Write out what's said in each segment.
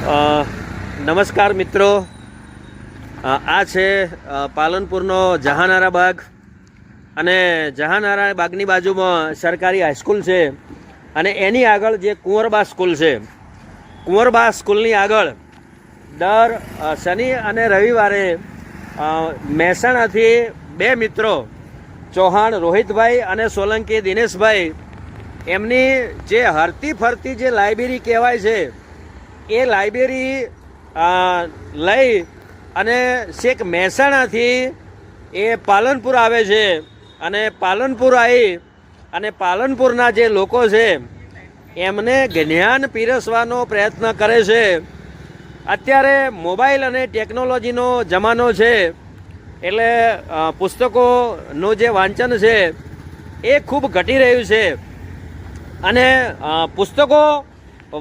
નમસ્કાર મિત્રો, આ છે પાલનપુરનો જહાનારા બાગ અને જહાનારા બાગની બાજુમાં સરકારી હાઈસ્કૂલ છે અને એની આગળ જે કુંવરબા સ્કૂલ છે, કુંવરબા સ્કૂલની આગળ દર શનિ અને રવિવારે મહેસાણાથી બે મિત્રો ચૌહાણ રોહિતભાઈ અને સોલંકી દિનેશભાઈ એમની જે હરતી ફરતી જે લાઇબ્રેરી કહેવાય છે એ લાઇબ્રેરી લઈ અને છેક મહેસાણાથી એ પાલનપુર આવે છે અને પાલનપુર આવી અને પાલનપુરના જે લોકો છે એમને જ્ઞાન પીરસવાનો પ્રયત્ન કરે છે. અત્યારે મોબાઈલ અને ટેકનોલોજીનો જમાનો છે એટલે પુસ્તકોનું જે વાંચન છે એ ખૂબ ઘટી રહ્યું છે અને પુસ્તકો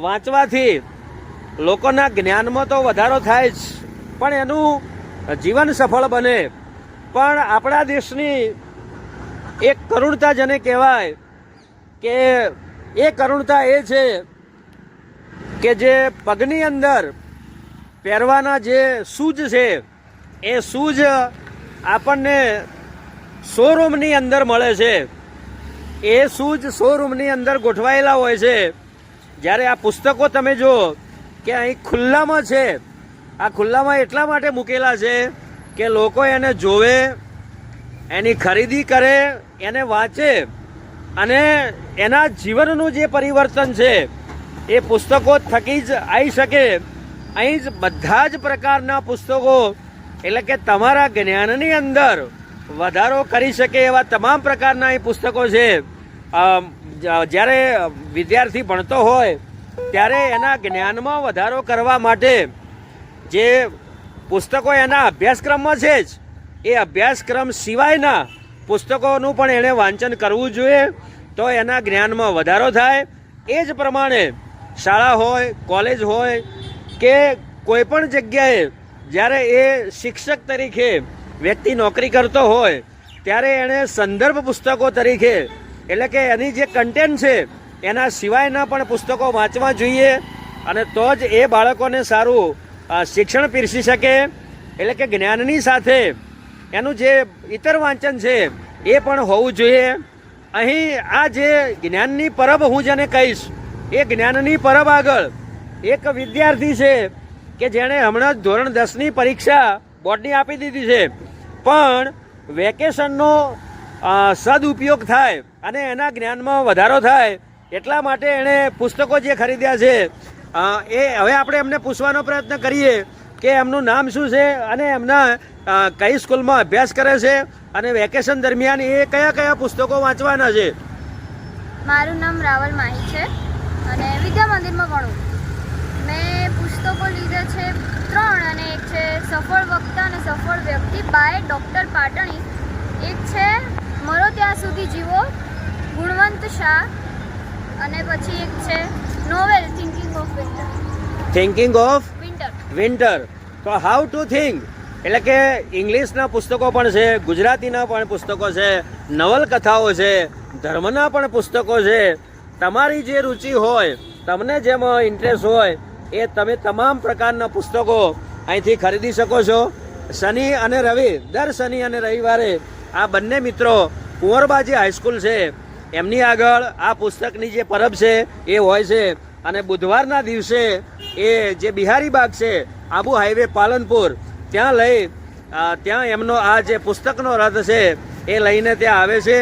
વાંચવાથી લોકોના જ્ઞાનમાં તો વધારો થાય જ, પણ એનું જીવન સફળ બને. પણ આપણા દેશની એક કરુણતા જેને કહેવાય કે એ કરુણતા એ છે કે જે પગની અંદર પહેરવાના જે શૂઝ છે એ શૂઝ આપણને શોરૂમની અંદર મળે છે. એ શૂઝ શોરૂમની અંદર ગોઠવાયેલા હોય છે, જ્યારે આ પુસ્તકો તમે જુઓ કે અહીં ખુલ્લામાં છે. આ ખુલ્લામાં એટલા માટે મૂકેલા છે કે લોકો એને જોવે, એની ખરીદી કરે, એને વાંચે અને એના જીવનનું જે પરિવર્તન છે એ પુસ્તકો થકી જ આવી શકે. અહીં જ બધા જ પ્રકારના પુસ્તકો એટલે કે તમારા જ્ઞાનની અંદર વધારો કરી શકે એવા તમામ પ્રકારના અહીં પુસ્તકો છે. જ્યારે વિદ્યાર્થી ભણતો હોય ત્યારે એના જ્ઞાનમાં વધારો કરવા માટે જે પુસ્તકો એના અભ્યાસક્રમમાં છે જ એ અભ્યાસક્રમ સિવાયના પુસ્તકોનું પણ એણે વાંચન કરવું જોઈએ, તો એના જ્ઞાનમાં વધારો થાય. એ જ પ્રમાણે શાળા હોય, કોલેજ હોય કે કોઈ પણ જગ્યાએ જ્યારે એ શિક્ષક તરીકે વ્યક્તિ નોકરી કરતો હોય ત્યારે એણે સંદર્ભ પુસ્તકો તરીકે એટલે કે એની જે કન્ટેન્ટ છે એના સિવાયના પણ પુસ્તકો વાંચવા જોઈએ અને તો જ એ બાળકોને સારું શિક્ષણ પીરસી શકે. એટલે કે જ્ઞાનની સાથે એનું જે ઇતર વાંચન છે એ પણ હોવું જોઈએ. અહીં આ જે જ્ઞાનની પરબ હું જેને કહીશ એ જ્ઞાનની પરબ આગળ એક વિદ્યાર્થી છે કે જેણે હમણાં જ ધોરણ 10ની પરીક્ષા બોર્ડની આપી દીધી છે, પણ વેકેશનનો સદુપયોગ થાય અને એના જ્ઞાનમાં વધારો થાય એટલા માટે એણે પુસ્તકો જે ખરીદ્યા છે એ હવે આપણે એમને પૂછવાનો પ્રયત્ન કરીએ કે એમનું નામ શું છે અને એમના કઈ સ્કૂલમાં અભ્યાસ કરે છે અને વેકેશન દરમિયાન એ કયા કયા પુસ્તકો વાંચવાના છે. મારું નામ રાવલ માહી છે અને વિદ્યા મંદિરમાં ભણું. મેં પુસ્તકો લીધા છે 3 અને એક છે સફળ વક્તા અને સફળ વ્યક્તિ બાય ડૉક્ટર પાટણી, એક છે મરો ત્યાં સુધી જીવો ગુણવંત શાહ અને પછી એક છે novel thinking of winter. Thinking of winter. તો હાઉ ટુ થિંક એટલે કે ઇંગ્લિશના પુસ્તકો પણ છે, ગુજરાતીના પણ પુસ્તકો છે, નવલકથાઓ છે, ધર્મના પણ પુસ્તકો છે. તમારી જે રુચિ હોય, તમને જેમાં ઇન્ટરેસ્ટ હોય એ તમે તમામ પ્રકારના પુસ્તકો અહીંથી ખરીદી શકો છો. શનિ અને રવિ, દર શનિ અને રવિવારે આ બંને મિત્રો કુંવરબા જે હાઈસ્કૂલ છે એમની આગળ આ પુસ્તકની જે પરબ છે એ હોય છે અને બુધવારના દિવસે એ જે બિહારી બાગ છે આબુ હાઈવે પાલનપુર ત્યાં એમનો આ જે પુસ્તકનો રથ છે એ લઈને ત્યાં આવે છે